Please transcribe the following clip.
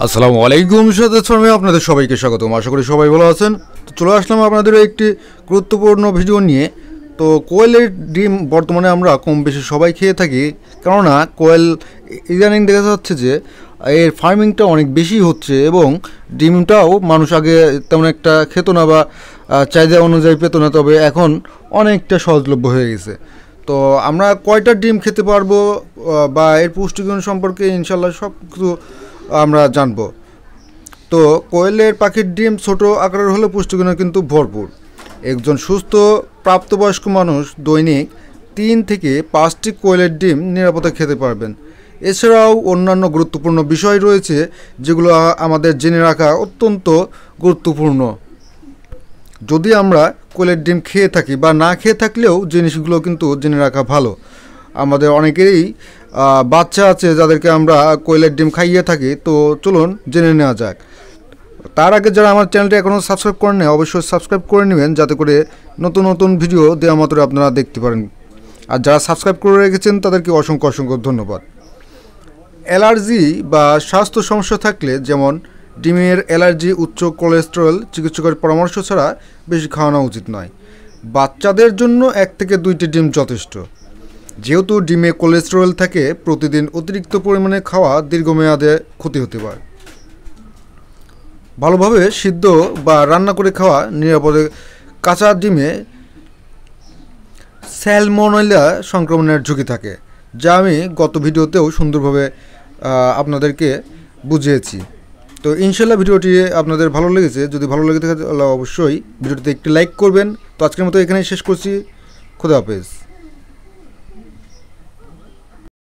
আসসালামু আলাইকুম সাথে আপনাদের সবাইকে স্বাগতম। আশা করি সবাই ভালো আছেন। তো চলে আসলাম আপনাদের একটি গুরুত্বপূর্ণ ভিডিও নিয়ে। তো কোয়েলের ডিম বর্তমানে আমরা কম বেশি সবাই খেয়ে থাকি, কেননা কোয়েল ইদানিং দেখা যাচ্ছে যে এর ফার্মিংটা অনেক বেশি হচ্ছে এবং ডিমটাও মানুষ আগে তেমন একটা খেত না বা চাহিদা অনুযায়ী পেত না, তবে এখন অনেকটা সহজলভ্য হয়ে গেছে। তো আমরা কয়টা ডিম খেতে পারবো বা এর পুষ্টিগুণ সম্পর্কে ইনশাল্লাহ সব কিছু আমরা জানব। তো কোয়েলের পাখির ডিম ছোট আকারের হলে পুষ্টিগুণে কিন্তু ভরপুর। একজন সুস্থ প্রাপ্তবয়স্ক মানুষ দৈনিক 3 থেকে 5টি কোয়েলের ডিম নিরাপদে খেতে পারবেন। এছাড়াও অন্যান্য গুরুত্বপূর্ণ বিষয় রয়েছে যেগুলো আমাদের জেনে রাখা অত্যন্ত গুরুত্বপূর্ণ। যদি আমরা কোয়েলের ডিম খেয়ে থাকি বা না খেয়ে থাকলেও জিনিসগুলো কিন্তু জেনে রাখা ভালো। আমাদের অনেকেরই বাচ্চা আছে যাদেরকে আমরা কোয়েলের ডিম খাইয়ে থাকি। তো চলুন জেনে নেওয়া যাক। তার আগে যারা আমার চ্যানেলটি এখনও সাবস্ক্রাইব করেন না, অবশ্যই সাবস্ক্রাইব করে নেবেন, যাতে করে নতুন নতুন ভিডিও দেওয়া মাত্র আপনারা দেখতে পারেন। আর যারা সাবস্ক্রাইব করে রেখেছেন তাদেরকে অসংখ্য অসংখ্য ধন্যবাদ। অ্যালার্জি বা স্বাস্থ্য সমস্যা থাকলে, যেমন ডিমের অ্যালার্জি, উচ্চ কোলেস্টেরল, চিকিৎসকের পরামর্শ ছাড়া বেশি খাওয়ানো উচিত নয়। বাচ্চাদের জন্য 1 থেকে 2টি ডিম যথেষ্ট। যেহেতু ডিমে কোলেস্টেরল থাকে, প্রতিদিন অতিরিক্ত পরিমাণে খাওয়া দীর্ঘমেয়াদে ক্ষতি হতে পারে। ভালোভাবে সিদ্ধ বা রান্না করে খাওয়া নিরাপদে। কাঁচা ডিমে স্যালমোনেলা সংক্রমণের ঝুঁকি থাকে, যা আমি গত ভিডিওতেও সুন্দরভাবে আপনাদেরকে বুঝিয়েছি। তো ইনশাল্লাহ ভিডিওটি আপনাদের ভালো লেগেছে। যদি ভালো লেগে থাকে তাহলে অবশ্যই ভিডিওটিতে একটি লাইক করবেন। তো আজকের মতো এখানেই শেষ করছি। খোদা হাফেজ।